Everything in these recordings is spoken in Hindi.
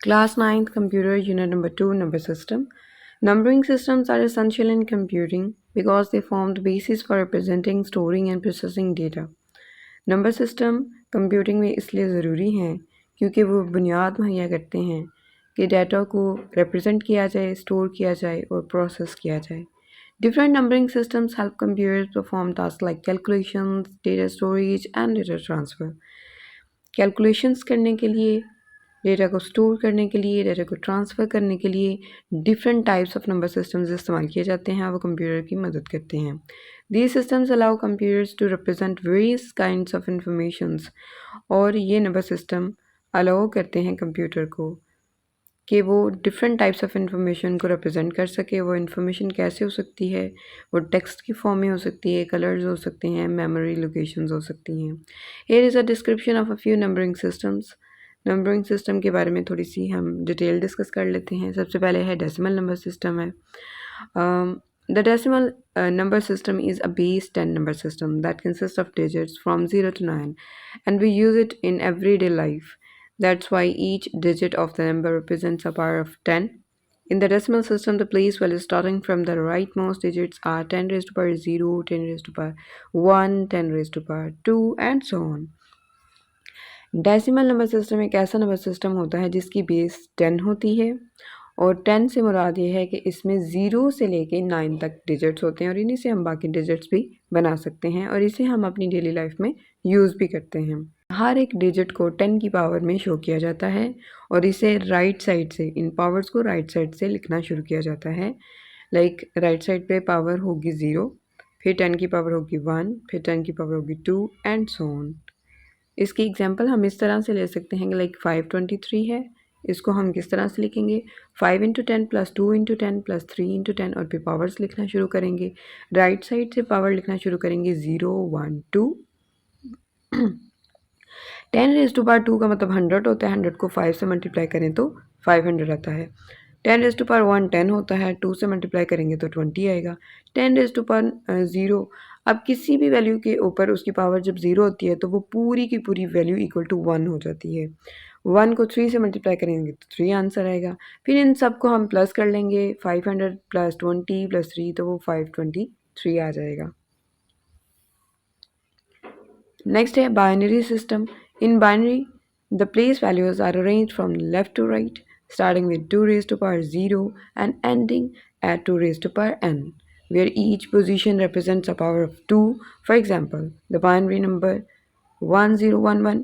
Class 9th Computer Unit Number 2 Number System. Numbering systems are essential in computing because they form the basis for representing, storing and processing data. Number system computing में इसलिए ज़रूरी हैं क्योंकि वो बुनियाद मुहैया करते हैं कि डाटा को रिप्रेजेंट किया जाए, स्टोर किया जाए और प्रोसेस किया जाए. Different numbering systems help computers perform tasks like calculations, data storage and data transfer. Calculations करने के लिए, डेटा को स्टोर करने के लिए, डेटा को ट्रांसफ़र करने के लिए different types of number systems इस्तेमाल किए जाते हैं. वो कंप्यूटर की मदद करते हैं. These systems allow computers to represent various kinds of informations. और ये नंबर सिस्टम अलाउ करते हैं कंप्यूटर को कि वो डिफरेंट टाइप्स ऑफ इंफॉर्मेशन को रिप्रेजेंट कर सके. वो इंफॉर्मेशन कैसे हो सकती है? वो टेक्स्ट की फॉर्म में हो सकती है, कलर्स हो सकते हैं, मेमोरी लोकेशंस हो सकती हैं. Here is a description of a few numbering systems. Numbering system के बारे में थोड़ी सी हम डिटेल डिस्कस कर लेते हैं. सबसे पहले है डेसिमल नंबर सिस्टम है. The decimal number system is a base 10 number system that consists of digits from 0 to 9, and we use it in everyday life. That's why each digit of the number represents a power of 10. In the decimal system, the place values starting from the rightmost digits are 10 raised to power 0, 10 raised to power 1, 10 raised to power 2, and so on. Decimal number system एक ऐसा नंबर सिस्टम होता है जिसकी बेस 10 होती है और 10 से मुराद ये है कि इसमें 0 से लेके 9 तक डिजिट्स होते हैं और इन्हीं से हम बाकी डिजिट्स भी बना सकते हैं और इसे हम अपनी डेली लाइफ में यूज़ भी करते हैं. हर एक डिजिट को 10 की पावर में शो किया जाता है और इसे राइट साइड से, इन पावर्स को राइट साइड से लिखना शुरू किया जाता है. लाइक राइट साइड पे पावर होगी 0, फिर 10 की पावर होगी 1, फिर 10 की पावर होगी 2 एंड सो ऑन. इसकी एग्जांपल हम इस तरह से ले सकते हैं कि लाइक 523 है, इसको हम किस तरह से लिखेंगे? 5 into 10 plus 2 into 10 plus 3 into 10 और फिर पावर्स लिखना शुरू करेंगे. राइट साइड से पावर लिखना शुरू करेंगे 0, 1, 2. 10 रेज टू पावर 2 का मतलब 100 होता है. 100 को 5 से मल्टीप्लाई करें तो 500 आता है. 10 रेज टू पावर 1 10 होता है. 2 से मल्टीप्लाई करेंगे तो 20 आएगा. 10 रेज टू पावर 0. अब किसी भी वैल्यू के ऊपर उसकी पावर जब 0 होती है तो वो पूरी की पूरी वैल्यू इक्वल टू 1 हो जाती है. 1 को 3 से मल्टीप्लाई करेंगे तो 3 आंसर आएगा. फिर इन सब को हम प्लस कर लेंगे. 500 प्लस 20 प्लस 3 तो वो 523 आ जाएगा. नेक्स्ट है binary system. In binary, the place values are arranged from left to right, starting with 2 raised to power 0 and ending at 2 raised to power n, where each position represents a power of 2. For example, the binary number 1011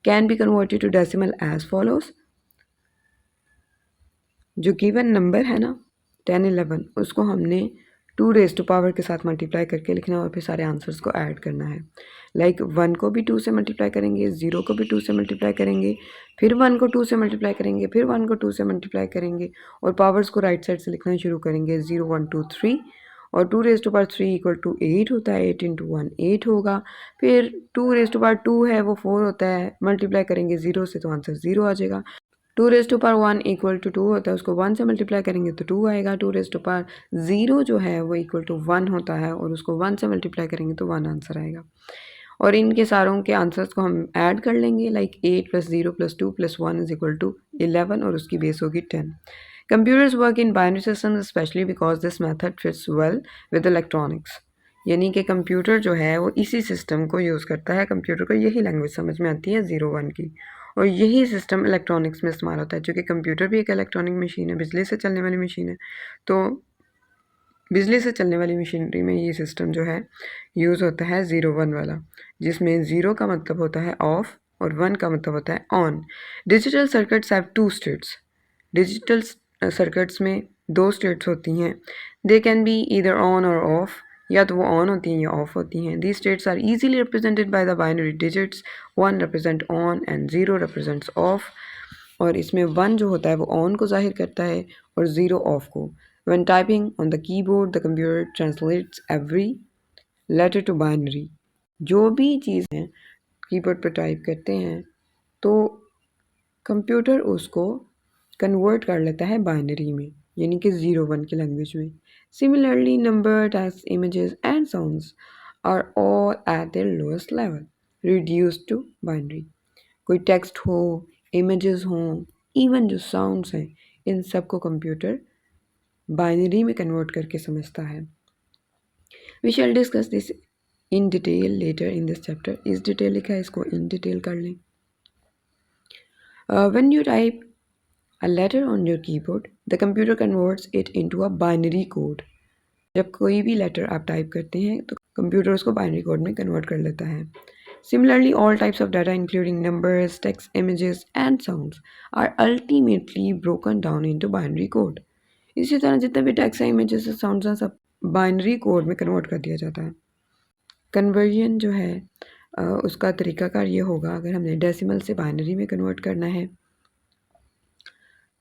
can be converted to decimal as follows. जो गिवन नंबर है ना 1011, उसको हमने 2 रेज टू पावर के साथ मल्टीप्लाई करके लिखना है और फिर सारे आंसर्स को ऐड करना है. लाइक 1 को भी 2 से मल्टीप्लाई करेंगे, 0 को भी 2 से मल्टीप्लाई करेंगे, फिर 1 को 2 से मल्टीप्लाई करेंगे, फिर 1 को 2 से मल्टीप्लाई करेंगे और पावर्स को राइट साइड से लिखना शुरू करेंगे. 0, 1, 2, 3 और 2 raise to power 3 equal to 8 होता है. 8 इंटू 1 8 होगा. फिर 2 रेज टू पावर 2 है वो 4 होता है. मल्टीप्लाई करेंगे 0 से तो आंसर 0 आ जाएगा. 2 raise to power 1 equal to 2 होता है, उसको 1 से मल्टीप्लाई करेंगे तो 2 आएगा. 2 रेज टू पावर 0 जो है वो इक्वल टू 1 होता है और उसको 1 से मल्टीप्लाई करेंगे तो 1 आंसर आएगा. और इनके सारों के आंसर्स को हम ऐड कर लेंगे. Like 8 plus 0 plus 2 plus 1 is equal to 11 और उसकी बेस होगी 10. Computers work in binary systems specially because this method fits well with electronics. यानी कि कंप्यूटर जो है वो इसी सिस्टम को यूज़ करता है. कंप्यूटर को यही लैंग्वेज समझ में आती है 0-1 की और यही सिस्टम इलेक्ट्रॉनिक्स में इस्तेमाल होता है. चूँकि कंप्यूटर भी एक इलेक्ट्रॉनिक मशीन है, बिजली से चलने वाली मशीन है, तो बिजली से चलने वाली मशीनरी में ये सिस्टम जो है यूज़ होता है 0-1 वाला, जिसमें 0 का मतलब होता है ऑफ और 1 का मतलब होता है on. Digital circuits have 2 states. Digital circuits में 2 स्टेट्स होती हैं. They can be either on और ऑफ, या तो वो ऑन होती हैं या ऑफ होती हैं. These states are easily represented by the binary digits. 1 represent on and 0 represents off. और इसमें 1 जो होता है वो ऑन को जाहिर करता है और 0 ऑफ को. When typing on the keyboard, the computer translates every letter to binary. जो भी चीज़ है कीबोर्ड पर टाइप करते हैं तो कंप्यूटर उसको कन्वर्ट कर लेता है बाइनरी में, यानी कि 0-1 की लैंग्वेज में. Similarly, number, text, images and sounds are all at their lowest level, reduced to binary. कोई टेक्स्ट हो, इमेजेस हों इवन जो साउंड्स हैं इन सब को कंप्यूटर बाइनरी में कन्वर्ट करके समझता है। We shall discuss this in detail later in this chapter. इस डिटेल लिखा है, इसको इन डिटेल कर लें। When you type a letter on your keyboard, the computer converts it into a binary code. जब कोई भी लेटर आप टाइप करते हैं तो कंप्यूटर उसको बाइनरी कोड में कन्वर्ट कर लेता है। Similarly, all types of data including numbers, text, images and sounds are ultimately broken down into binary code. इसी तरह जितने भी टेक्स्ट हैं, इमेजेस हैं, साउंड्स हैं, सब बाइनरी कोड में कन्वर्ट कर दिया जाता है। कन्वर्जन जो है उसका तरीकाकार ये होगा, अगर हमने डेसिमल से बाइनरी में कन्वर्ट करना है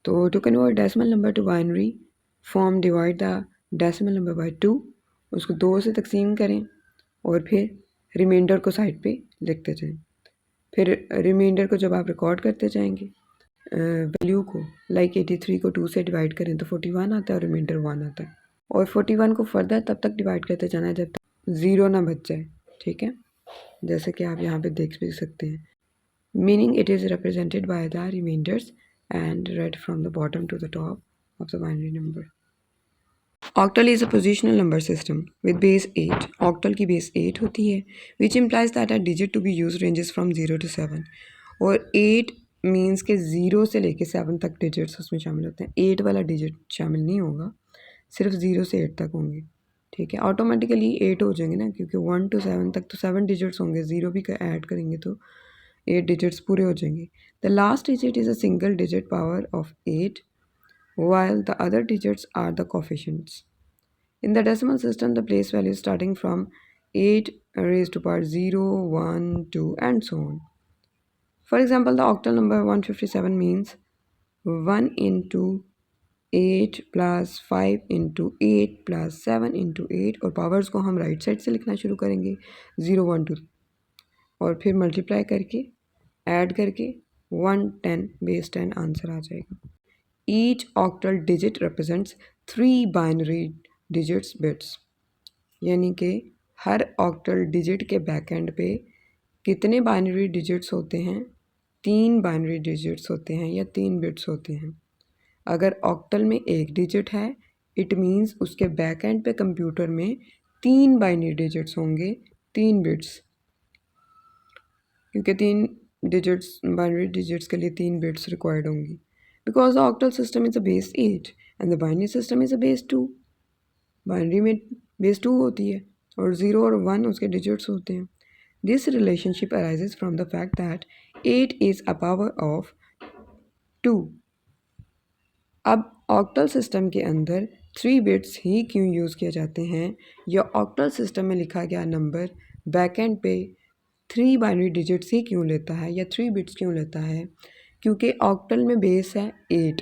तो to convert decimal number to binary form divide the decimal number by 2, उसको 2 से तकसीम करें और फिर रिमाइंडर को साइड पे लिखते जाएं। फिर रिमाइंडर को जब आप रिकॉर्ड करते जाएंगे वैल्यू को, लाइक 83 को 2 से डिवाइड करें तो 41 आता है और रिमाइंडर 1 आता है। और 41 को फर्दर तब तक डिवाइड करते जाना है जब तक 0 ना बच जाए, ठीक है, जैसे कि आप यहाँ पे देख भी सकते हैं। Meaning it is represented by the remainders and read from the bottom to the top of the binary number. Octal is a positional number system with base 8. Octal की base 8 होती है, which implies that a digit to be used ranges from 0 to 7. और 8 मीन्स के 0 से लेके 7 तक डिजिट्स उसमें शामिल होते हैं। 8 वाला डिजिट शामिल नहीं होगा, सिर्फ 0 से 8 तक होंगे, ठीक है। ऑटोमेटिकली 8 हो जाएंगे ना, क्योंकि 1 to 7 तक तो 7 डिजिट्स होंगे, 0 भी ऐड करेंगे तो 8 डिजिट्स पूरे हो जाएंगे। The last digit is a single digit power of 8, while the other digits are the coefficients. In the decimal system, the place values starting from 8 raised to power 0, 1, 2, and so on. For example, the octal number 157 means 1 into 8 plus 5 into 8 plus 7 into 8, और पावर्स को हम राइट साइड से लिखना शुरू करेंगे 0, 1, 2, और फिर मल्टीप्लाई करके ऐड करके 110 बेस 10 आंसर आ जाएगा। Each octal digit represents 3 binary digits bits, यानी कि हर ऑक्टल डिजिट के बैक एंड पे कितने बाइनरी डिजिट्स होते हैं? 3 बाइनरी डिजिट्स होते हैं या 3 बिट्स होते हैं। अगर ऑक्टल में एक डिजिट है, इट मीन्स उसके बैक एंड पे कंप्यूटर में 3 बाइनरी डिजिट्स होंगे, 3 बिट्स, क्योंकि 3 डिजिट्स बाइनरी डिजिट्स के लिए 3 बिट्स रिक्वायर्ड होंगी। Because the octal system is a base 8 and the binary system is a base 2। Binary में बेस 2 होती है और 0 और 1 उसके डिजिट्स होते हैं। This relationship arises from the fact that 8 is a power of 2। अब ऑक्टल सिस्टम के अंदर 3 बिट्स ही क्यों यूज़ किए जाते हैं, या ऑक्टल सिस्टम में लिखा गया नंबर बैक एंड पे 3 बाइनरी डिजिट्स ही क्यों लेता है या 3 बिट्स क्यों लेता है? क्योंकि ऑक्टल में बेस है 8।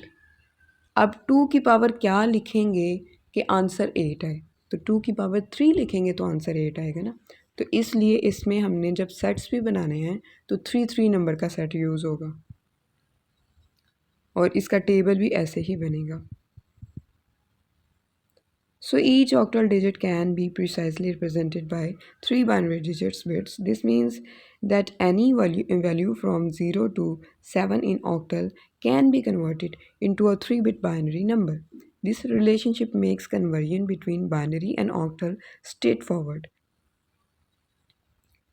अब 2 की पावर क्या लिखेंगे कि आंसर 8 है, तो 2 की पावर 3 लिखेंगे तो आंसर 8 आएगा ना। तो इसलिए इसमें हमने जब सेट्स भी बनाने हैं तो 3 नंबर का सेट यूज़ होगा और इसका टेबल भी ऐसे ही बनेगा। So each octal digit can be precisely represented by 3 binary digits bits. This means that any value from 0 to 7 in octal can be converted into a 3-bit binary number. This relationship makes conversion between binary and octal straightforward.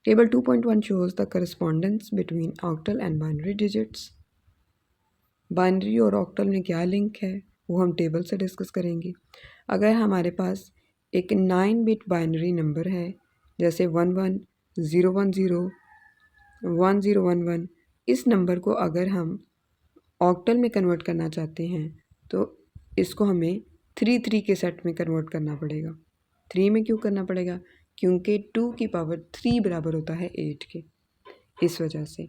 Table 2.1 shows the correspondence between octal and binary digits. Binary और ऑक्टल में क्या लिंक है वो हम टेबल से डिस्कस करेंगे। अगर हमारे पास एक 9 बिट बाइनरी नंबर है, जैसे 11,010,1011, इस नंबर को अगर हम ऑक्टल में कन्वर्ट करना चाहते हैं तो इसको हमें 3 के सेट में कन्वर्ट करना पड़ेगा। 3 में क्यों करना पड़ेगा? क्योंकि 2 की पावर 3 बराबर होता है 8 के, इस वजह से।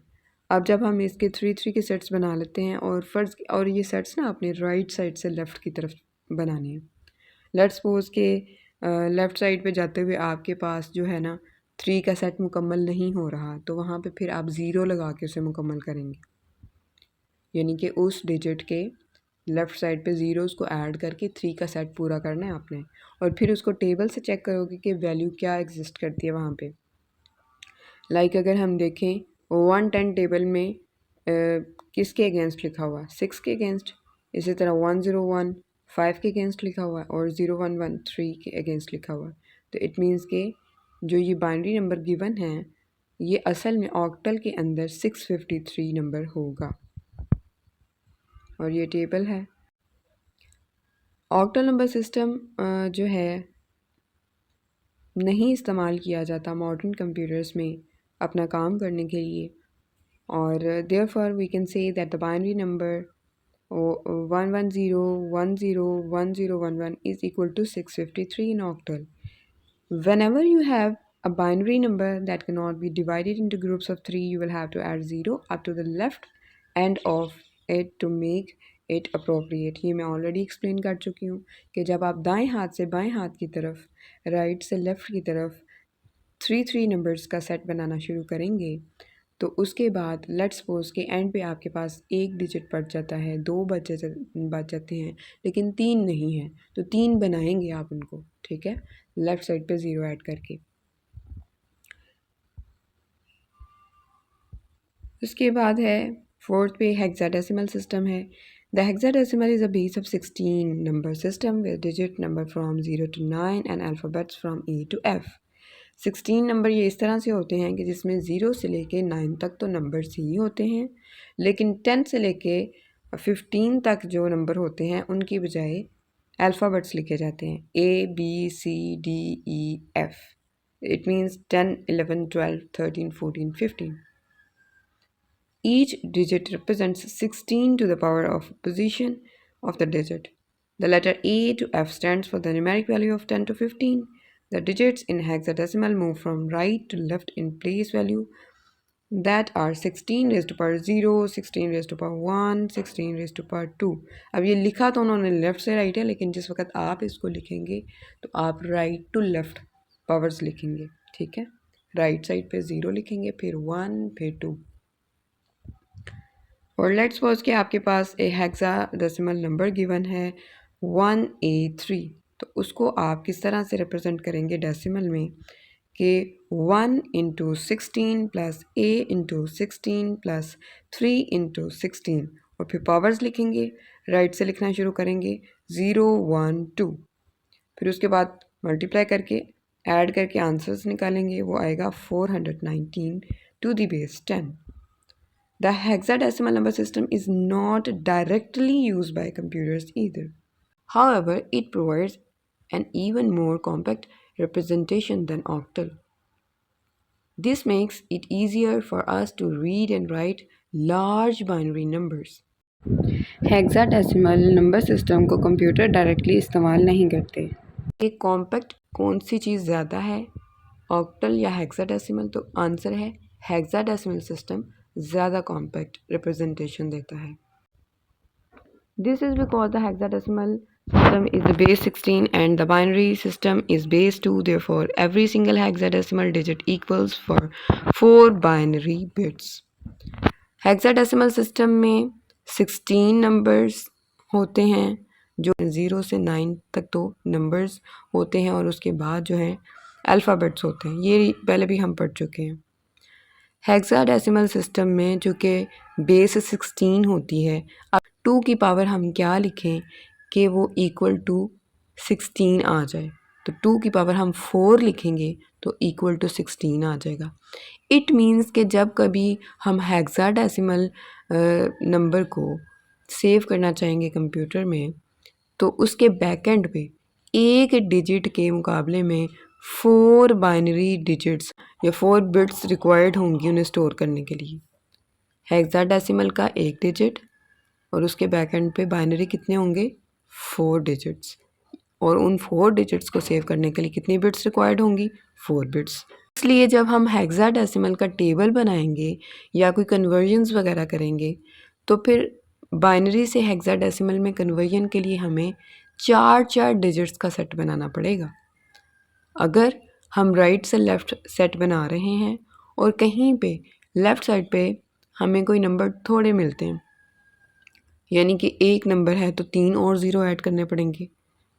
अब जब हम इसके 3 के सेट्स बना लेते हैं और ये सेट्स ना अपने राइट साइड से लेफ़्ट की तरफ बनाने हैं। लेट्स सपोज के लेफ़्ट साइड पे जाते हुए आपके पास जो है ना 3 का सेट मुकम्मल नहीं हो रहा, तो वहाँ पे फिर आप 0 लगा के उसे मुकम्मल करेंगे, यानी कि उस डिजिट के लेफ़्ट साइड पे ज़ीरोज़ को ऐड करके 3 का सेट पूरा करना है आपने, और फिर उसको टेबल से चेक करोगे कि वैल्यू क्या एग्जिस्ट करती है वहाँ पे। लाइक अगर हम देखें 110 टेबल में किसके अगेंस्ट लिखा हुआ है? 6 के अगेंस्ट। इसी तरह 101 5 के अगेंस्ट लिखा हुआ है और 0113 3 के अगेंस्ट लिखा हुआ है। तो इट मीन्स के जो ये बाइनरी नंबर गिवन है ये असल में ऑक्टल के अंदर 653 नंबर होगा और ये टेबल है। ऑक्टल नंबर सिस्टम जो है नहीं इस्तेमाल किया जाता मॉडर्न कंप्यूटर्स में अपना काम करने के लिए और therefore we can say that the binary number 110101011 is equal to 653 in octal. Whenever you have a binary number that cannot be divided into groups of 3, you will have to add 0 up to the left end of it to make it appropriate. ये मैं ऑलरेडी एक्सप्लेन कर चुकी हूँ कि जब आप दाएं हाथ से बाएं हाथ की तरफ, राइट से लेफ़्ट की तरफ 3 नंबर्स का सेट बनाना शुरू करेंगे तो उसके बाद लेट्स सपोज के एंड पे आपके पास एक डिजिट बच जाता है, 2 बच जाते हैं लेकिन 3 नहीं है, तो 3 बनाएंगे आप उनको, ठीक है, लेफ़्ट साइड पे 0 ऐड करके। उसके बाद है फोर्थ पे हेक्साडेसिमल सिस्टम है। The hexadecimal is a base of 16 number system with digit number from 0 to 9 and alphabets from E to F। 16 number ये इस तरह से होते हैं कि जिसमें 0 से लेके 9 तक तो नंबर्स ही होते हैं, लेकिन 10 से लेके 15 तक जो नंबर होते हैं उनकी बजाय अल्फ़ाबेट्स लिखे जाते हैं ABCDEF। It means 10 11 12 13 14 15। Each digit represents 16 to the power of position of the digit. The letter A to F stands for the numeric value of 10 to 15. The digits in hexadecimal move from right to left in place value that are 16 raised to power 0, 16 raised to power 1, 16 raised to power 2. अब ये लिखा तो उन्होंने लेफ़्ट से राइट है, लेकिन जिस वक्त आप इसको लिखेंगे तो आप राइट टू लेफ़्ट पावर्स लिखेंगे, ठीक है। राइट साइड पे 0 लिखेंगे, फिर 1, फिर 2। और लेट्स सपोज कि आपके पास एक हेक्साडेसिमल नंबर गिवन है 1A3, तो उसको आप किस तरह से रिप्रेजेंट करेंगे डेसिमल में कि 1 into 16 plus A into 16 plus 3 into 16 और फिर पावर्स लिखेंगे, राइट से लिखना शुरू करेंगे 0 1 2, फिर उसके बाद मल्टीप्लाई करके ऐड करके आंसर्स निकालेंगे, वो आएगा 419 to the base 10। The hexadecimal number system is not directly used by computers either. However, it provides an even more compact representation than octal. This makes it easier for us to read and write large binary numbers. Hexadecimal number system को कंप्यूटर डायरेक्टली इस्तेमाल नहीं करते। एक कॉम्पैक्ट कौन सी चीज़ ज़्यादा है, ऑक्टल या हेक्साडेसिमल? तो आंसर है हेक्साडेसिमल सिस्टम ज़्यादा कॉम्पैक्ट रिप्रेजेंटेशन देता है। This is because the hexadecimal system is the base 16 and the binary system is base 2, therefore every single hexadecimal digit equals for 4 binary bits. Hexadecimal system में 16 नंबर्स होते हैं जो 0 से 9 तक तो नंबर्स होते हैं और उसके बाद जो है अल्फ़ाबेट्स होते हैं, ये पहले भी हम पढ़ चुके हैं। हेक्साडेसिमल सिस्टम में जो कि बेस 16 होती है, अब 2 की पावर हम क्या लिखें कि वो इक्वल टू 16 आ जाए, तो 2 की पावर हम 4 लिखेंगे तो इक्वल टू 16 आ जाएगा। इट मीन्स कि जब कभी हम हेक्साडेसिमल नंबर को सेव करना चाहेंगे कंप्यूटर में तो उसके बैक एंड पे एक डिजिट के मुकाबले में 4 बाइनरी डिजिट्स या 4 बिट्स रिक्वायर्ड होंगी उन्हें स्टोर करने के लिए। हेक्साडेसिमल का एक डिजिट और उसके बैक एंड पे बाइनरी कितने होंगे, 4 डिजिट्स, और उन 4 डिजिट्स को सेव करने के लिए कितनी बिट्स रिक्वायर्ड होंगी, 4 बिट्स। इसलिए जब हम हेक्साडेसिमल का टेबल बनाएंगे या कोई कन्वर्जन्स वगैरह करेंगे तो फिर बाइनरी से हेक्साडेसिमल में कन्वर्जन के लिए हमें 4 डिजिट्स का सेट बनाना पड़ेगा। अगर हम राइट से लेफ़्ट सेट बना रहे हैं और कहीं पे लेफ़्ट साइड पे हमें कोई नंबर थोड़े मिलते हैं, यानी कि एक नंबर है तो 3 और 0 ऐड करने पड़ेंगे,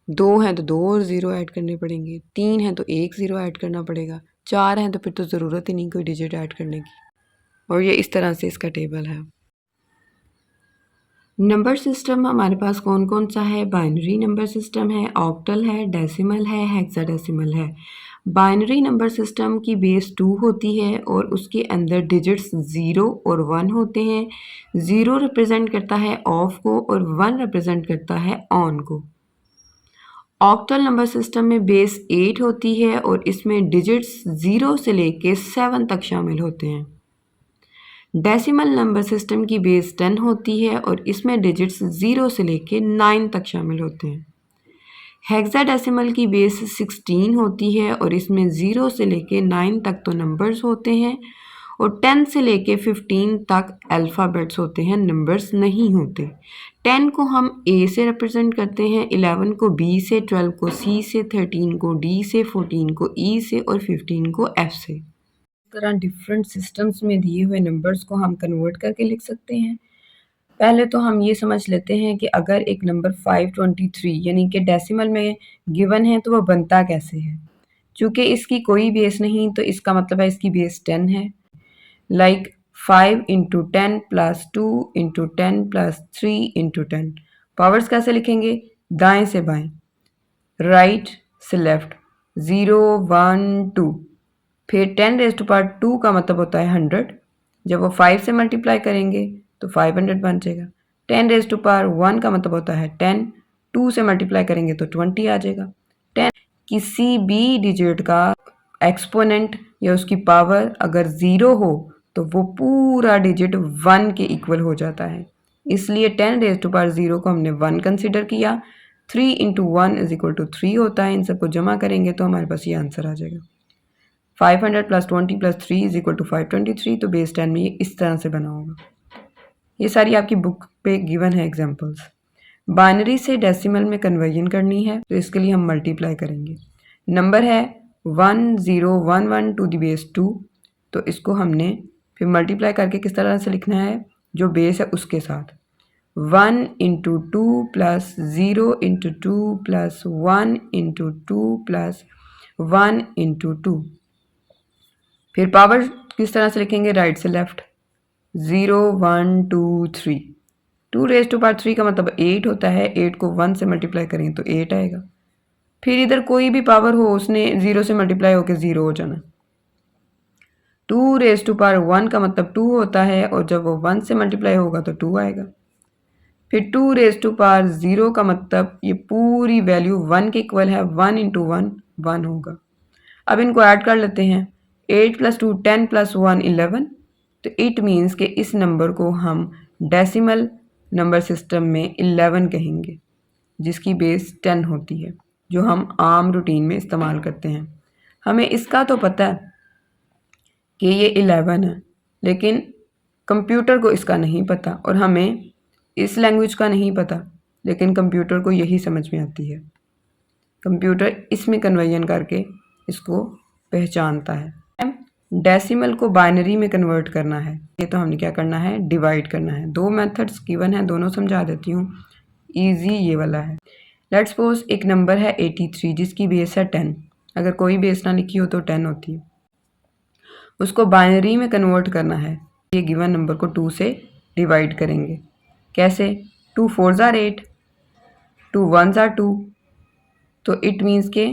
2 हैं तो 2 और 0 ऐड करने पड़ेंगे, 3 हैं तो 1 0 ऐड करना पड़ेगा, 4 हैं तो फिर तो ज़रूरत ही नहीं कोई डिजिट ऐड करने की। और ये इस तरह से इसका टेबल है। नंबर सिस्टम हमारे पास कौन कौन सा है? बाइनरी नंबर सिस्टम है, ऑक्टल है, डेसिमल है, हेक्साडेसिमल है। बाइनरी नंबर सिस्टम की बेस 2 होती है और उसके अंदर डिजिट्स 0 और 1 होते हैं। 0 रिप्रेजेंट करता है ऑफ को और 1 रिप्रेजेंट करता है ऑन को। ऑक्टल नंबर सिस्टम में बेस 8 होती है और इसमें डिजिट्स 0 से लेके 7 तक शामिल होते हैं। डेसिमल नंबर सिस्टम की बेस 10 होती है और इसमें डिजिट्स 0 से लेके 9 तक शामिल होते हैं। हेक्साडेसिमल की बेस 16 होती है और इसमें 0 से लेके 9 तक तो नंबर्स होते हैं और 10 से लेके 15 तक अल्फ़ाबेट्स होते हैं, नंबर्स नहीं होते। 10 को हम ए से रिप्रेजेंट करते हैं, 11 को बी से, 12 को सी से, 13 को डी से, 14 को ई से और 15 को एफ से। इस तरह डिफरेंट सिस्टम्स में दिए हुए नंबर्स को हम कन्वर्ट करके लिख सकते हैं। पहले तो हम ये समझ लेते हैं कि अगर एक नंबर 523 यानी कि डेसिमल में गिवन है तो वह बनता कैसे है। चूँकि इसकी कोई बेस नहीं तो इसका मतलब है इसकी बेस 10 है। Like 5 into 10 plus 2 into 10 plus 3 into 10। Powers कैसे लिखेंगे? दाएं से बाएं, राइट से लेफ्ट, 0 1 2। फिर 10 रेज़ टू पावर 2 का मतलब होता है 100। जब वो 5 से मल्टीप्लाई करेंगे तो 500 बन जाएगा। 10 रेज़ टू पावर 1 का मतलब होता है 10, 2 से मल्टीप्लाई करेंगे तो 20 आ जाएगा। 10 किसी भी डिजिट का एक्सपोनेंट या उसकी पावर अगर 0 हो तो वो पूरा डिजिट 1 के इक्वल हो जाता है। इसलिए 10 रेज़ टू पावर 0 को हमने 1 कंसिडर किया। 3 इंटू 1 इज इक्वल टू 3 होता है। इन सबको जमा करेंगे तो हमारे पास ये आंसर आ जाएगा। 500 plus 20 plus 3 is equal to 523। तो बेस 10 में ये इस तरह से बना होगा। ये सारी आपकी बुक पे गिवन है एग्जांपल्स। बाइनरी से डेसिमल में कन्वर्जन करनी है तो इसके लिए हम मल्टीप्लाई करेंगे। नंबर है 1011 टू द बेस 2, तो इसको हमने फिर मल्टीप्लाई करके किस तरह से लिखना है? जो बेस है उसके साथ। 1 into 2 plus 0 into 2 plus 1 into 2 plus 1 into 2। फिर पावर किस तरह से लिखेंगे? राइट से लेफ्ट, 0 1 2 3। 2 रेज़ टू पावर 3 का मतलब 8 होता है। 8 को 1 से मल्टीप्लाई करेंगे तो 8 आएगा। फिर इधर कोई भी पावर हो उसने 0 से मल्टीप्लाई होकर 0 हो जाना। 2 रेज़ टू पावर 1 का मतलब 2 होता है और जब वो 1 से मल्टीप्लाई होगा तो 2 आएगा। फिर 2 रेज़ टू पावर 0 का मतलब ये पूरी वैल्यू 1 के इक्वल है। 1 इंटू 1 1 होगा। अब इनको ऐड कर लेते हैं। 8 प्लस 2 10 प्लस 1 11। तो इट मीन्स कि इस नंबर को हम डेसिमल नंबर सिस्टम में 11 कहेंगे, जिसकी बेस 10 होती है, जो हम आम रूटीन में इस्तेमाल करते हैं। हमें इसका तो पता है कि ये 11 है, लेकिन कंप्यूटर को इसका नहीं पता और हमें इस लैंग्वेज का नहीं पता, लेकिन कंप्यूटर को यही समझ में आती है। कंप्यूटर इसमें कन्वर्जन करके इसको पहचानता है। डेसिमल को बाइनरी में कन्वर्ट करना है, ये तो हमने क्या करना है? डिवाइड करना है। दो मेथड्स गिवन है, दोनों समझा देती हूँ। ईजी ये वाला है। लेट्स सपोज एक नंबर है 83 जिसकी बेस है 10। अगर कोई बेस ना लिखी हो तो 10 होती है। उसको बाइनरी में कन्वर्ट करना है। ये गिवन नंबर को 2 से डिवाइड करेंगे। कैसे? 2 4s are 8, 2 1s are 2। तो इट मीन्स के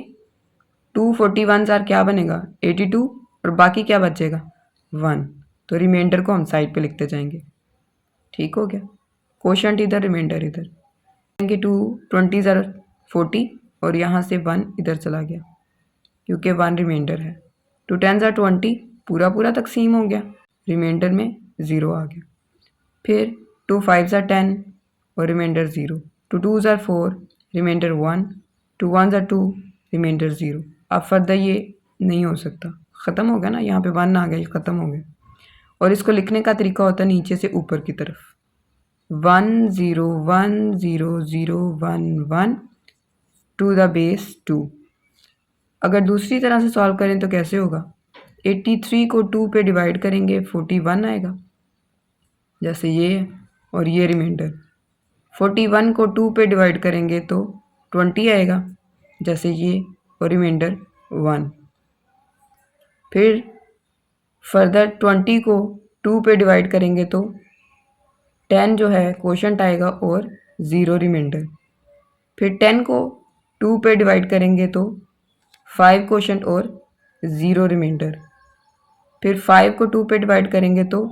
2 41s are क्या बनेगा? 82 और बाकी क्या बचेगा? 1। तो रिमाइंडर को हम साइड पे लिखते जाएंगे। ठीक हो गया? क्वोशंट इधर, रिमाइंडर इधर। 2 20s are 40 और यहाँ से 1 इधर चला गया क्योंकि 1 रिमाइंडर है। 2 10s are 20, पूरा पूरा तकसीम हो गया, रिमाइंडर में 0 आ गया। फिर 2 5s are 10 और remainder 0। 2 2s are 4, remainder 1। 2 1s are 2, remainder 0। अब फर्दर ये नहीं हो सकता, ख़त्म हो गया ना, यहाँ पे 1 आ गया, ये ख़त्म हो गया। और इसको लिखने का तरीका होता है नीचे से ऊपर की तरफ, 1 0 1 0 0 1 1 टू द बेस 2। अगर दूसरी तरह से सॉल्व करें तो कैसे होगा? 83 को 2 पे डिवाइड करेंगे, 41 आएगा, जैसे ये है, और ये रिमाइंडर। 41 को 2 पे डिवाइड करेंगे तो 20 आएगा, जैसे ये, और रिमाइंडर 1। फिर फर्दर 20 को 2 पे डिवाइड करेंगे तो 10 जो है क्वोशंट आएगा और 0 रिमाइंडर। फिर 10 को 2 पे डिवाइड करेंगे तो 5 क्वोशंट और 0 रिमाइंडर। फिर 5 को 2 पे डिवाइड करेंगे तो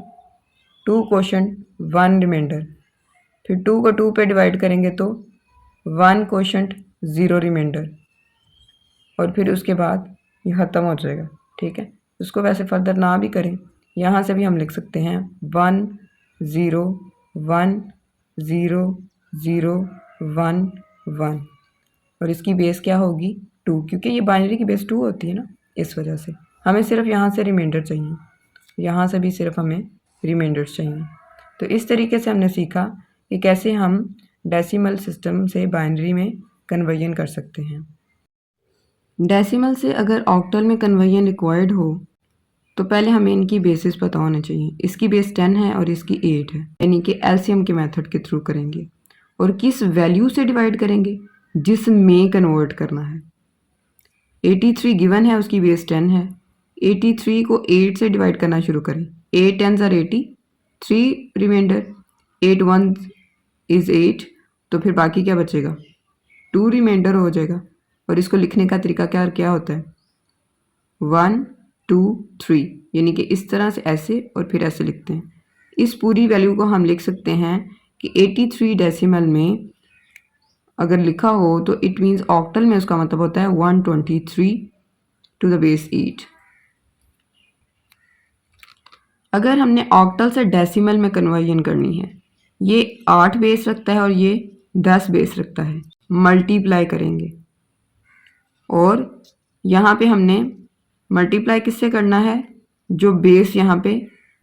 2 क्वोशंट 1 रिमाइंडर। फिर 2 को 2 पे डिवाइड करेंगे तो 1 क्वोशंट 0 रिमाइंडर। और फिर उसके बाद ये ख़त्म हो जाएगा। ठीक है, उसको वैसे फर्दर ना भी करें, यहाँ से भी हम लिख सकते हैं 1 0 1 0 0 1 1 और इसकी बेस क्या होगी 2, क्योंकि ये बाइनरी की बेस 2 होती है ना, इस वजह से हमें सिर्फ यहाँ से रिमाइंडर चाहिए, यहाँ से भी सिर्फ हमें रिमाइंडर्स चाहिए। तो इस तरीके से हमने सीखा कि कैसे हम डेसिमल सिस्टम से बाइनरी में कन्वर्जन कर सकते हैं। डेसिमल से अगर ऑक्टल में कन्वर्जन रिक्वायर्ड हो तो पहले हमें इनकी बेसिस पता होना चाहिए। इसकी बेस 10 है और इसकी 8 है, यानी कि एलसीएम के मेथड के थ्रू करेंगे। और किस वैल्यू से डिवाइड करेंगे, जिसमें कन्वर्ट करना है। 83 गिवन है, उसकी बेस 10 है। 83 को 8 से डिवाइड करना शुरू करें। 8 10s are 80, 3 रिमाइंडर, 8 1 is 8, तो फिर बाकी क्या बचेगा 2 रिमाइंडर हो जाएगा। और इसको लिखने का तरीका क्या होता है 1 2 3, यानी कि इस तरह से ऐसे और फिर ऐसे लिखते हैं। इस पूरी वैल्यू को हम लिख सकते हैं कि 83 डेसिमल में अगर लिखा हो तो इट मीन्स ऑक्टल में उसका मतलब होता है 123 टू द बेस 8। अगर हमने ऑक्टल से डेसिमल में कन्वर्जन करनी है, ये 8 बेस रखता है और ये 10 बेस रखता है, मल्टीप्लाई करेंगे और यहाँ पे हमने मल्टीप्लाई किससे करना है, जो बेस यहाँ पे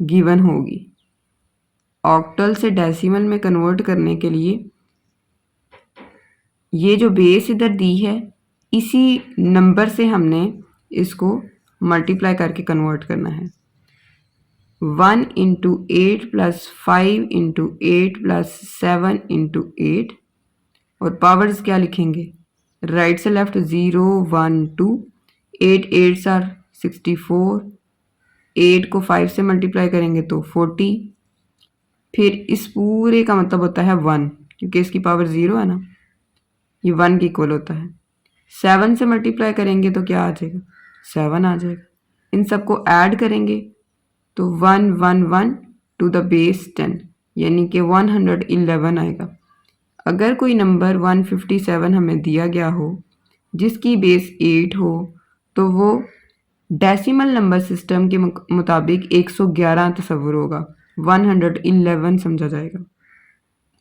गिवन होगी। ऑक्टल से डेसिमल में कन्वर्ट करने के लिए ये जो बेस इधर दी है, इसी नंबर से हमने इसको मल्टीप्लाई करके कन्वर्ट करना है। 1 into 8 plus 5 into 8 plus 7 into 8 और पावर्स क्या लिखेंगे, राइट से लेफ्ट 0 1 2, 8 8s are 64, 8 को 5 से मल्टीप्लाई करेंगे तो 40। फिर इस पूरे का मतलब होता है 1, क्योंकि इसकी पावर 0 है ना, ये 1 के इक्वल होता है। 7 से मल्टीप्लाई करेंगे तो क्या आ जाएगा 7 आ जाएगा। इन सबको ऐड करेंगे तो 1 1 1 टू द बेस 10, यानी कि 111 आएगा। अगर कोई नंबर 157 हमें दिया गया हो जिसकी बेस 8 हो तो वो डेसिमल नंबर सिस्टम के मुताबिक 111 तस्वुर होगा, 111 समझा जाएगा।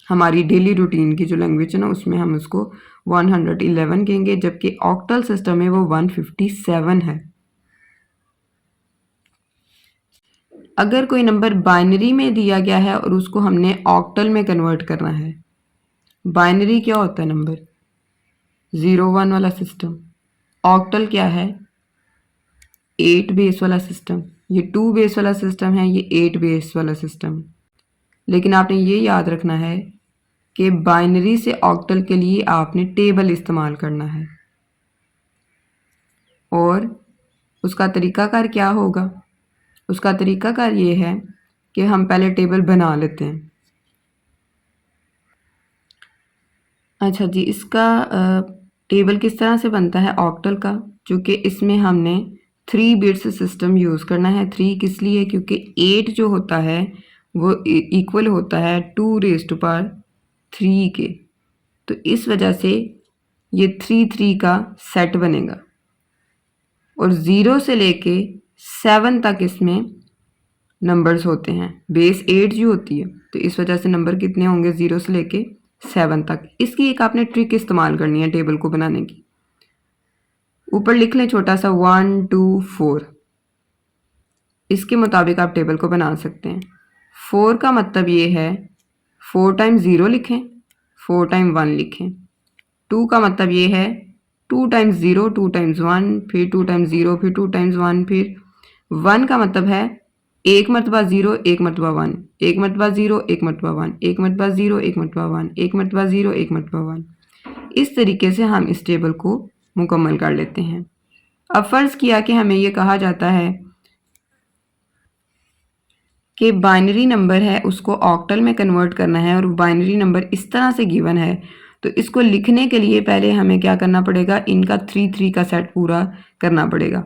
हमारी डेली रूटीन की जो लैंग्वेज है ना, उसमें हम उसको 111 कहेंगे, जबकि ऑक्टल सिस्टम में वो 157 है। अगर कोई नंबर बाइनरी में दिया गया है और उसको हमने ऑक्टल में कन्वर्ट करना है, बाइनरी क्या होता है नंबर 0 1 वाला सिस्टम, ऑक्टल क्या है 8 बेस वाला सिस्टम। ये 2 बेस वाला सिस्टम है, ये 8 बेस वाला सिस्टम है। लेकिन आपने ये याद रखना है कि बाइनरी से ऑक्टल के लिए आपने टेबल इस्तेमाल करना है और उसका तरीकाकार क्या होगा, उसका तरीकाकार ये है कि हम पहले टेबल बना लेते हैं। अच्छा जी, इसका टेबल किस तरह से बनता है ऑक्टल का, चूँकि इसमें हमने 3 बिट्स सिस्टम यूज़ करना है। 3 किस लिए, क्योंकि 8 जो होता है वो इक्वल होता है 2 रेज़ टू पावर 3 के, तो इस वजह से ये 3 3 का सेट बनेगा और 0 से लेके 7 तक इसमें नंबर्स होते हैं। बेस 8 जो होती है, तो इस वजह से नंबर कितने होंगे 0 से लेके 7 तक। इसकी एक आपने ट्रिक इस्तेमाल करनी है टेबल को बनाने की। ऊपर लिख लें छोटा सा 1 2 4, इसके मुताबिक आप टेबल को बना सकते हैं। 4 का मतलब ये है 4 टाइम्स 0 लिखें, 4 टाइम 1 लिखें। 2 का मतलब ये है 2 टाइम्स 0 2 टाइम्स 1, फिर 2 टाइम्स 0 फिर 2 टाइम्स 1, फिर 1 का मतलब है 1 मरतबा 0 1 मरतबा 1, 1 मरतबा 0 1 मरतबा 1, 1 मरतबा 0 1 मरतबा 1, 1 मरतबा 0 1 मरतबा 1। इस तरीके से हम इस टेबल को मुकम्मल कर लेते हैं। अब फ़र्ज़ किया कि हमें ये कहा जाता है कि बाइनरी नंबर है उसको ऑक्टल में कन्वर्ट करना है और बाइनरी नंबर इस तरह से गिवन है, तो इसको लिखने के लिए पहले हमें क्या करना पड़ेगा, इनका 3 का सेट पूरा करना पड़ेगा।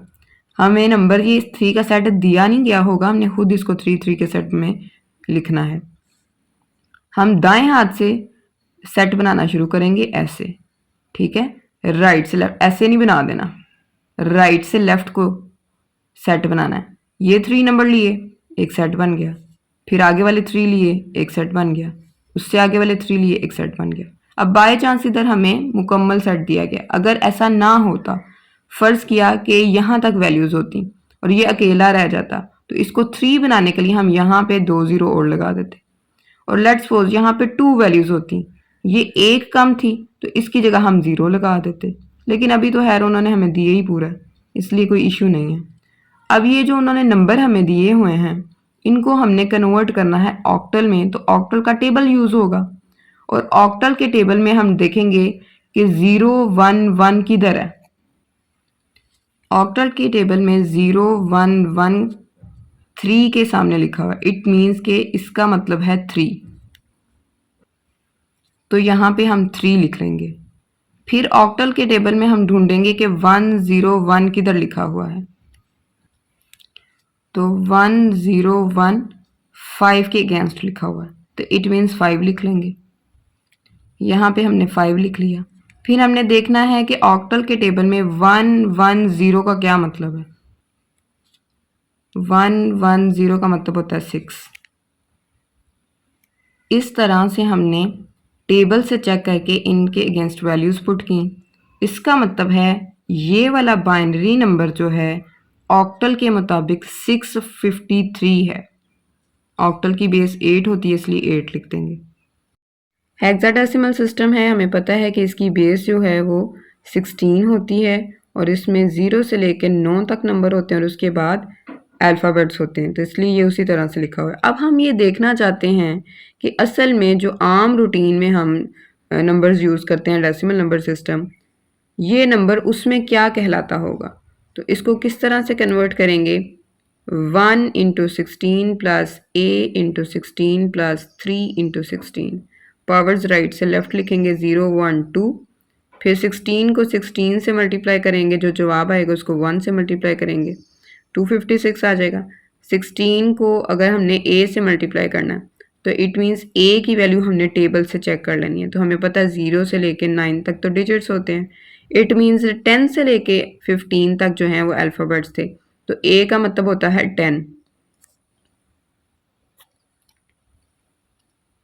हमें नंबर ये 3 का सेट दिया नहीं गया होगा, हमने खुद इसको 3 के सेट में लिखना है। हम दाएं हाथ से सेट बनाना शुरू करेंगे ऐसे, ठीक है, राइट से लेफ्ट, ऐसे नहीं बना देना, राइट से लेफ्ट को सेट बनाना है। ये 3 नंबर लिए, एक सेट बन गया, फिर आगे वाले 3 लिए, एक सेट बन गया, उससे आगे वाले 3 लिए, एक सेट बन गया। अब बाय चांस इधर हमें मुकम्मल सेट दिया गया, अगर ऐसा ना होता, फर्ज किया कि यहाँ तक वैल्यूज होती और ये अकेला रह जाता, तो इसको 3 बनाने के लिए हम यहाँ पे 2 जीरो और लगा देते, और लेट्स सपोज यहाँ पे 2 वैल्यूज होती, ये एक कम थी तो इसकी जगह हम 0 लगा देते, लेकिन अभी तो खैर उन्होंने हमें दिए ही पूरा, इसलिए कोई इशू नहीं है। अब ये जो उन्होंने नंबर हमें दिए हुए हैं, इनको हमने कन्वर्ट करना है ऑक्टल में, तो ऑक्टल का टेबल यूज होगा, और ऑक्टल के टेबल में हम देखेंगे कि 0 1 1 किधर है। ऑक्टल के टेबल में 0 1 1 3 के सामने लिखा हुआ है, इट मीन्स के इसका मतलब है 3, तो यहाँ पे हम 3 लिख लेंगे। फिर ऑक्टल के टेबल में हम ढूंढेंगे कि 1 0 1 किधर लिखा हुआ है, तो 1 0 1 5 के अगेंस्ट लिखा हुआ है, तो इट मीन्स 5 लिख लेंगे। यहाँ पे हमने 5 लिख लिया। फिर हमने देखना है कि ऑक्टल के टेबल में 1 1 0 का क्या मतलब है। 1 1 0 का मतलब होता है 6। इस तरह से हमने टेबल से चेक करके इनके अगेंस्ट वैल्यूज पुट की। इसका मतलब है ये वाला बाइनरी नंबर जो है ऑक्टल के मुताबिक 653 है। ऑक्टल की बेस 8 होती है, इसलिए 8 लिख देंगे। हेक्साडेसिमल सिस्टम है, हमें पता है कि इसकी बेस जो है वो 16 होती है और इसमें 0 से लेकर 9 तक नंबर होते हैं और उसके बाद अल्फ़ाबेट्स होते हैं, तो इसलिए ये उसी तरह से लिखा हुआ है। अब हम ये देखना चाहते हैं कि असल में जो आम रूटीन में हम नंबर्स यूज़ करते हैं डेसिमल नंबर सिस्टम, ये नंबर उसमें क्या कहलाता होगा। तो इसको किस तरह से कन्वर्ट करेंगे, 1 × 16 plus a × 16 plus 3 × 16, powers right से लेफ्ट लिखेंगे 0 1 2, फिर 16 को 16 से मल्टीप्लाई करेंगे, जो जवाब आएगा उसको 1 से मल्टीप्लाई करेंगे, 256 आ जाएगा। 16 को अगर हमने a से मल्टीप्लाई करना है तो इट मीन्स a की वैल्यू हमने टेबल से चेक कर लेनी है, तो हमें पता है 0 से लेके 9 तक तो डिजिट्स होते हैं, इट मीन्स 10 से लेके 15 तक जो हैं वो अल्फ़ाबेट्स थे, तो a का मतलब होता है 10।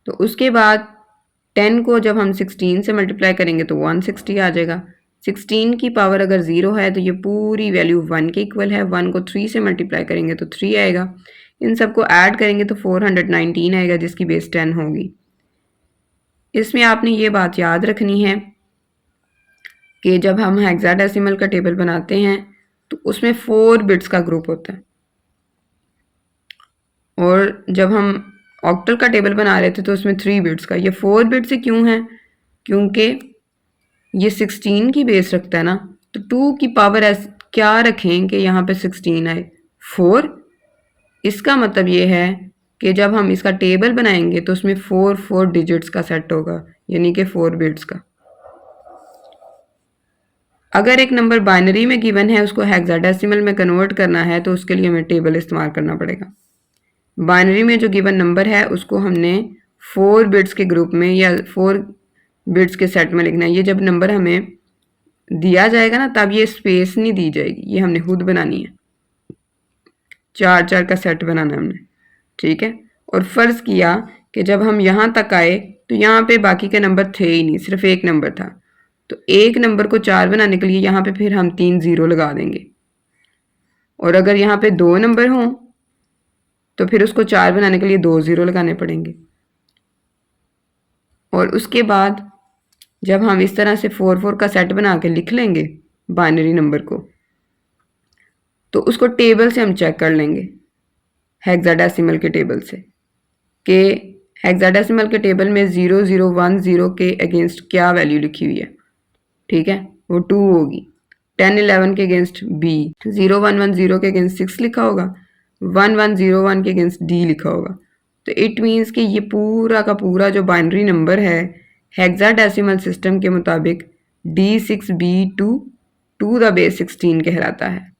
तो उसके बाद 10 को जब हम 16 से मल्टीप्लाई करेंगे तो 160 आ जाएगा। 16 की पावर अगर 0 है तो ये पूरी वैल्यू 1 के इक्वल है, 1 को 3 से मल्टीप्लाई करेंगे तो 3 आएगा, इन सबको ऐड करेंगे तो 419 आएगा जिसकी बेस 10 होगी। इसमें आपने ये बात याद रखनी है कि जब हम हेक्साडेसिमल का टेबल बनाते हैं तो उसमें 4 बिट्स का ग्रुप होता है, और जब हम ऑक्टल का टेबल बना रहे थे तो उसमें 3 बिट्स का। ये 4 बिट्स से क्यों है, क्योंकि ये 16 की बेस रखता है ना, तो 2 की पावर क्या रखें कि यहाँ पे 16 आए, 4। इसका मतलब ये है कि जब हम इसका टेबल बनाएंगे तो उसमें 4 डिजिट्स का सेट होगा, यानी कि 4 बिट्स का। अगर एक नंबर बाइनरी में गिवन है उसको हेक्साडेसिमल में कन्वर्ट करना है तो उसके लिए हमें टेबल इस्तेमाल करना पड़ेगा। बाइनरी में जो गिवन नंबर है उसको हमने 4 बिट्स के ग्रुप में या 4 बिट्स के सेट में लिखना है। ये जब नंबर हमें दिया जाएगा ना तब ये स्पेस नहीं दी जाएगी, ये हमने खुद बनानी है, 4 का सेट बनाना है हमने, ठीक है। और फ़र्ज़ किया कि जब हम यहाँ तक आए तो यहाँ पे बाकी के नंबर थे ही नहीं, सिर्फ एक नंबर था, तो एक नंबर को 4 बनाने के लिए यहाँ पे फिर हम 3 ज़ीरो लगा देंगे, और अगर यहाँ पे 2 नंबर हों तो फिर उसको 4 बनाने के लिए 2 ज़ीरो लगाने पड़ेंगे। और उसके बाद जब हम इस तरह से 4 का सेट बना के लिख लेंगे बाइनरी नंबर को, तो उसको टेबल से हम चेक कर लेंगे, हेक्साडेसिमल के टेबल से, कि हेक्साडेसिमल के टेबल में 0 0 1 0 के अगेंस्ट क्या वैल्यू लिखी हुई है, ठीक है, वो 2 होगी। 10 11 के अगेंस्ट b, 0 1 1 0 के अगेंस्ट 6 लिखा होगा, 1101 के अगेंस्ट डी लिखा होगा। तो इट मीन्स कि ये पूरा का पूरा जो बाइनरी नंबर है हेक्साडेसिमल सिस्टम के मुताबिक D6B2 टू द बेस 16 कहलाता है।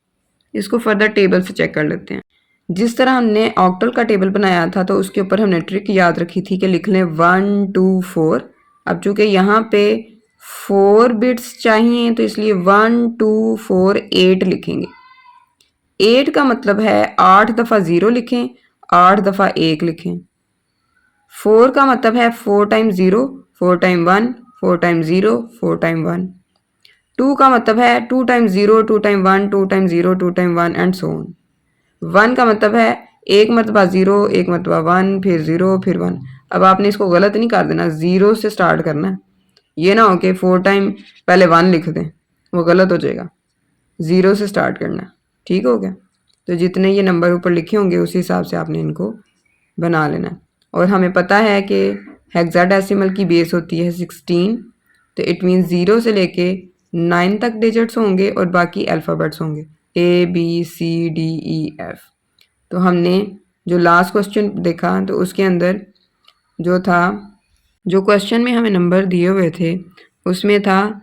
इसको फर्दर टेबल से चेक कर लेते हैं। जिस तरह हमने ऑक्टल का टेबल बनाया था तो उसके ऊपर हमने ट्रिक याद रखी थी कि लिख लें 1 2 4। अब चूंकि यहाँ पे 4 बिट्स चाहिए तो इसलिए 1 2 4 8 लिखेंगे। 8 का मतलब है 8 दफ़ा 0 लिखें, 8 दफ़ा 1 लिखें। 4 का मतलब है 4 टाइम 0, 4 टाइम 1, 4 टाइम 0, 4 टाइम 1। 2 का मतलब है 2 time 0, 2 time 1, 2 time 0, 2 time 1 and so on. 1 का मतलब है एक मरतबा 0, एक मरतबा 1, फिर 0, फिर 1। अब आपने इसको गलत नहीं कर देना, 0 से स्टार्ट करना है। ये ना हो कि 4 टाइम पहले 1 लिख दें, वो गलत हो जाएगा। 0 से स्टार्ट करना है, ठीक हो गया। तो जितने ये नंबर ऊपर लिखे होंगे उसी हिसाब से आपने इनको बना लेना है। और हमें पता है कि हेक्साडेसिमल की बेस होती है 16, तो इट मीन्स 0 से लेके 9 तक डिजिट्स होंगे और बाकी अल्फ़ाबेट्स होंगे ABCDEF। तो हमने जो लास्ट क्वेश्चन देखा तो उसके अंदर जो था, जो क्वेश्चन में हमें नंबर दिए हुए थे उसमें था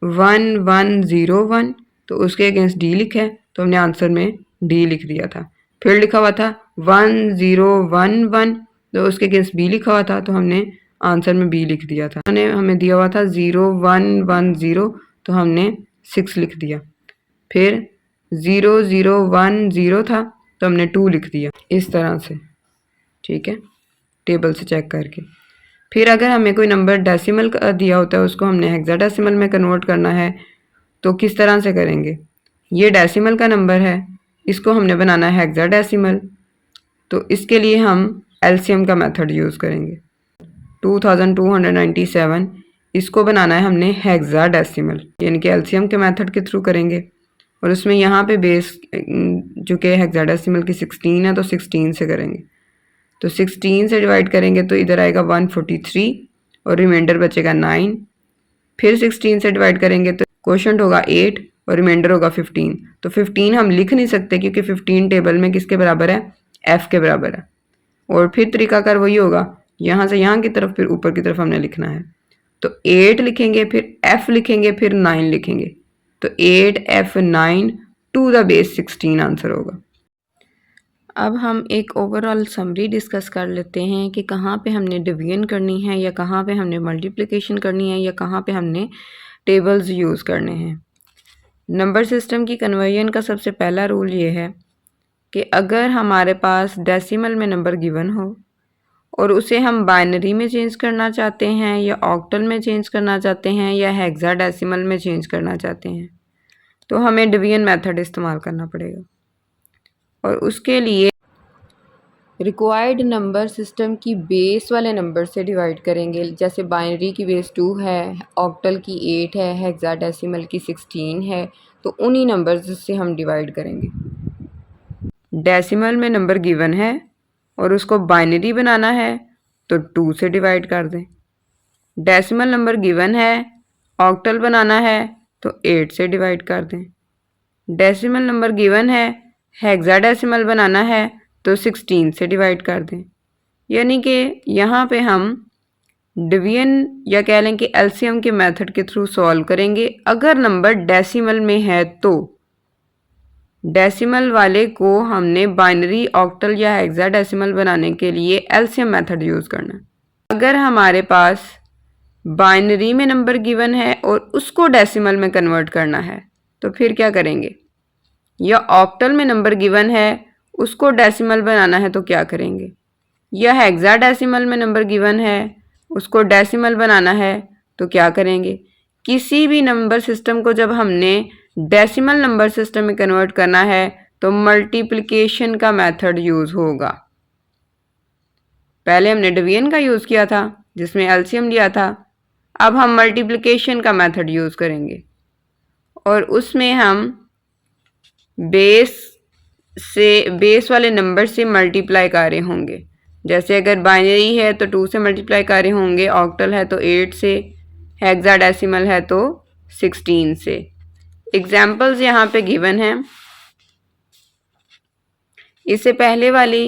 1101, तो उसके अगेंस्ट डी लिखा है तो हमने आंसर में डी लिख दिया था। फिर लिखा हुआ था 1011, तो उसके अगेंस्ट बी लिखा हुआ था तो हमने आंसर में बी लिख दिया था। हमें दिया हुआ था 0110, तो हमने 6 लिख दिया। फिर 0010 था तो हमने 2 लिख दिया, इस तरह से, ठीक है, टेबल से चेक करके। फिर अगर हमें कोई नंबर डेसिमल का दिया होता है उसको हमने हेक्साडेसिमल में कन्वर्ट करना है तो किस तरह से करेंगे। ये डेसिमल का नंबर है, इसको हमने बनाना है हेक्साडेसिमल, तो इसके लिए हम एलसीएम का मेथड यूज़ करेंगे। 2297 इसको बनाना है हमने हेक्साडेसिमल, यानी कि एलसीएम के मेथड के थ्रू करेंगे। और उसमें यहाँ पे बेस जो कि हेक्साडेसिमल की 16 है तो 16 से करेंगे। तो 16 से डिवाइड करेंगे तो इधर आएगा 143 और रिमाइंडर बचेगा 9। फिर 16 से डिवाइड करेंगे तो क्वोशंट होगा 8 और रिमाइंडर होगा 15। तो 15 हम लिख नहीं सकते क्योंकि 15 टेबल में किसके बराबर है, F के बराबर है। और फिर तरीकाकार वही होगा, यहाँ से यहाँ की तरफ फिर ऊपर की तरफ हमने लिखना है। तो 8 लिखेंगे, फिर F लिखेंगे, फिर 9 लिखेंगे। तो 8F9 to the base 16 answer होगा। अब हम एक ओवरऑल समरी डिस्कस कर लेते हैं कि कहाँ पे हमने डिवीजन करनी है या कहाँ पे हमने मल्टीप्लिकेशन करनी है या कहाँ पे हमने टेबल्स यूज़ करने हैं। नंबर सिस्टम की कन्वर्जन का सबसे पहला रूल ये है कि अगर हमारे पास डेसिमल में नंबर गिवन हो और उसे हम बाइनरी में चेंज करना चाहते हैं या ऑक्टल में चेंज करना चाहते हैं या हेक्साडेसिमल में चेंज करना चाहते हैं, तो हमें डिवीजन मेथड इस्तेमाल करना पड़ेगा। और उसके लिए रिक्वायर्ड नंबर सिस्टम की बेस वाले नंबर से डिवाइड करेंगे। जैसे बाइनरी की बेस 2 है, ऑक्टल की 8 है, हेक्साडेसिमल की 16 है, तो उन्हीं नंबर्स से हम डिवाइड करेंगे। डेसिमल में नंबर गिवन है और उसको बाइनरी बनाना है तो 2 से डिवाइड कर दें। डेसिमल नंबर गिवन है, ऑक्टल बनाना है तो 8 से डिवाइड कर दें। डेसिमल नंबर गिवन है, हेक्साडेसिमल बनाना है तो 16 से डिवाइड कर दें। यानी कि यहाँ पे हम डिवीजन या कह लें कि एलसीएम के मेथड के थ्रू सॉल्व करेंगे। अगर नंबर डेसिमल में है तो डेसिमल वाले को हमने बाइनरी, ऑक्टल या हेक्साडेसिमल बनाने के लिए एलसीएम मेथड यूज़ करना है। अगर हमारे पास बाइनरी में नंबर गिवन है और उसको डेसिमल में कन्वर्ट करना है तो फिर क्या करेंगे, या ऑक्टल में नंबर गिवन है उसको डेसिमल बनाना है तो क्या करेंगे, या हेक्साडेसिमल में नंबर गिवन है उसको डेसिमल बनाना है तो क्या करेंगे। किसी भी नंबर सिस्टम को जब हमने डेसिमल नंबर सिस्टम में कन्वर्ट करना है तो मल्टीप्लिकेशन का मेथड यूज़ होगा। पहले हमने डिवीजन का यूज़ किया था जिसमें एलसीएम लिया था, अब हम मल्टीप्लिकेशन का मेथड यूज़ करेंगे और उसमें हम बेस वाले नंबर से मल्टीप्लाई कर रहे होंगे। जैसे अगर बाइनरी है तो 2 से मल्टीप्लाई कर रहे होंगे, ऑक्टल है तो 8 से, हेक्साडेसिमल है तो 16 से। एग्जाम्पल्स यहाँ पे गिवन हैं इससे पहले वाली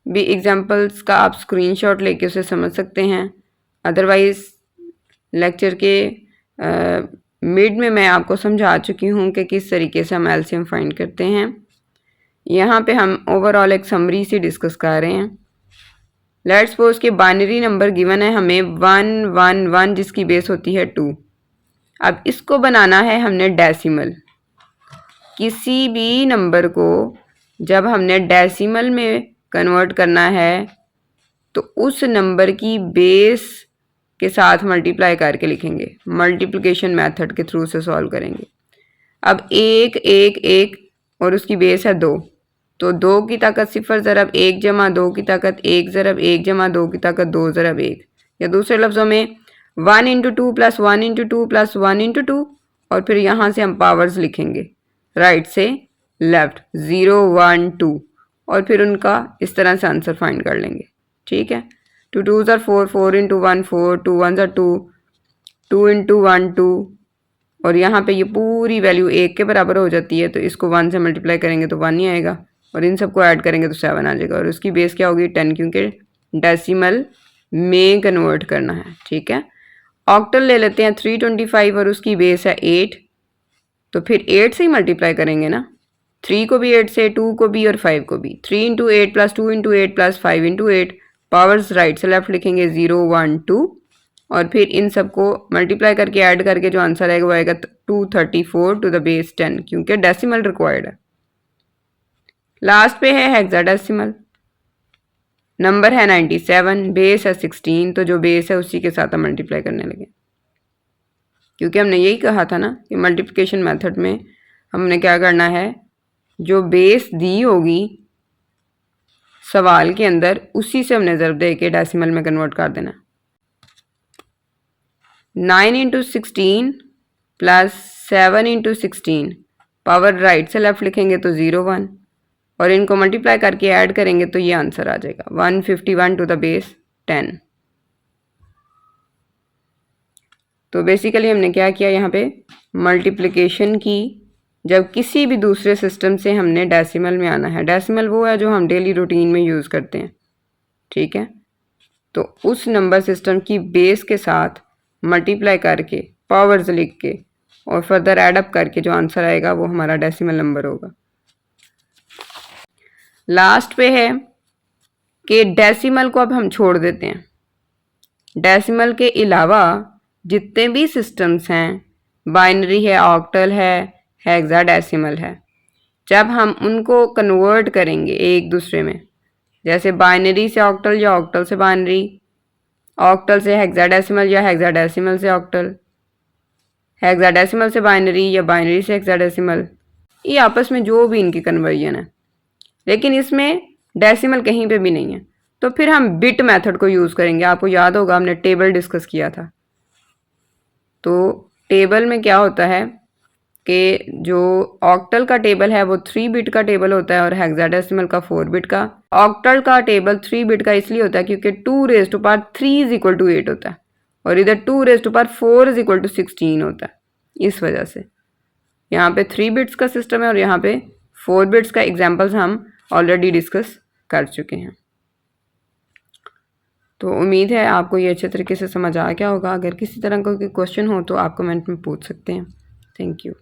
भी एग्जांपल्स का आप स्क्रीनशॉट लेके उसे समझ सकते हैं। अदरवाइज़ लेक्चर के मिड में मैं आपको समझा चुकी हूँ कि किस तरीके से हम एलसीएम फाइंड करते हैं। यहाँ पे हम ओवरऑल एक समरी से डिस्कस कर रहे हैं। लेट्स सपोज कि बाइनरी नंबर गिवन है हमें 111 जिसकी बेस होती है 2। अब इसको बनाना है हमने डेसिमल। किसी भी नंबर को जब हमने डेसिमल में कन्वर्ट करना है तो उस नंबर की बेस के साथ मल्टीप्लाई करके लिखेंगे, मल्टीप्लिकेशन मेथड के थ्रू से सॉल्व करेंगे। अब 1 1 1 और उसकी बेस है 2, तो 2 की ताकत 0 ज़रब 1 जमा 2 की ताकत 1 ज़रब 1 जमा 2 की ताकत 2 ज़रब 1, या दूसरे लफ्ज़ों में 1 into 2 plus 1 into 2 plus 1 into 2, और फिर यहाँ से हम पावर्स लिखेंगे राइट से लेफ्ट 0 1 2, और फिर उनका इस तरह से आंसर फाइंड कर लेंगे। ठीक है, 2 2 ज़र 4 4 इंटू 1 4 2 1 ज़र 2 2 इंटू 1 2, और यहाँ पे ये पूरी वैल्यू 1 के बराबर हो जाती है, तो इसको 1 से मल्टीप्लाई करेंगे तो 1 ही आएगा, और इन सबको ऐड करेंगे तो 7 आ जाएगा, और उसकी बेस क्या होगी 10, क्योंकि डेसिमल में कन्वर्ट करना है। ठीक है, ऑक्टल ले लेते हैं 325 और उसकी बेस है 8, तो फिर 8 से ही मल्टीप्लाई करेंगे ना, 3 को भी 8 से, 2 को भी और 5 को भी। 3 into 8 plus 2 into 8 plus 5 into 8, powers right से लेफ्ट लिखेंगे 0 1 2, और फिर इन सबको मल्टीप्लाई करके ऐड करके जो आंसर आएगा वो आएगा 234 टू द बेस 10, क्योंकि डेसिमल रिक्वायर्ड है। लास्ट पे है हेक्साडेसिमल। नंबर है 97, बेस है 16, तो जो बेस है उसी के साथ हम मल्टीप्लाई करने लगे, क्योंकि हमने यही कहा था ना कि मल्टीप्लिकेशन मेथड में हमने क्या करना है, जो बेस दी होगी सवाल के अंदर उसी से हमने ज़रब दे के डेसिमल में कन्वर्ट कर देना। 9 into 16 plus 7 into 16, power right से लेफ्ट लिखेंगे तो 0 1, और इनको मल्टीप्लाई करके ऐड करेंगे तो ये आंसर आ जाएगा 151 टू द बेस 10। तो बेसिकली हमने क्या किया यहाँ पे, मल्टीप्लिकेशन की जब किसी भी दूसरे सिस्टम से हमने डेसिमल में आना है। डेसिमल वो है जो हम डेली रूटीन में यूज़ करते हैं। ठीक है, तो उस नंबर सिस्टम की बेस के साथ मल्टीप्लाई करके पावर्स लिख के और फर्दर एडअप करके जो आंसर आएगा वो हमारा डेसिमल नंबर होगा। लास्ट पे है कि डेसिमल को अब हम छोड़ देते हैं। डेसिमल के अलावा जितने भी सिस्टम्स हैं, बाइनरी है, ऑक्टल है, हेक्साडेसिमल है, जब हम उनको कन्वर्ट करेंगे एक दूसरे में, जैसे बाइनरी से ऑक्टल या ऑक्टल से बाइनरी, ऑक्टल से हेक्साडेसिमल या हेक्साडेसिमल से ऑक्टल, हेक्साडेसिमल से बाइनरी या बाइनरी से हेक्साडेसिमल, ये आपस में जो भी इनकी कन्वर्जन है, लेकिन इसमें डेसिमल कहीं पे भी नहीं है, तो फिर हम बिट मेथड को यूज़ करेंगे। आपको याद होगा हमने टेबल डिस्कस किया था। तो टेबल में क्या होता है कि जो ऑक्टल का टेबल है वो 3 बिट का टेबल होता है और हेक्साडेसिमल का 4 बिट का। ऑक्टल का टेबल 3 बिट का इसलिए होता है क्योंकि 2 raise to power 3 is equal to 8 होता है, और इधर 2 raise to power 4 is equal to 16 होता है। इस वजह से यहाँ पे 3 बिट्स का सिस्टम है और यहाँ पे 4 बिट्स का एग्जाम्पल्स हम ऑलरेडी डिस्कस कर चुके हैं। तो उम्मीद है आपको ये अच्छे तरीके से समझ आ गया होगा। अगर किसी तरह का कोई क्वेश्चन हो तो आप कमेंट में पूछ सकते हैं। Thank you.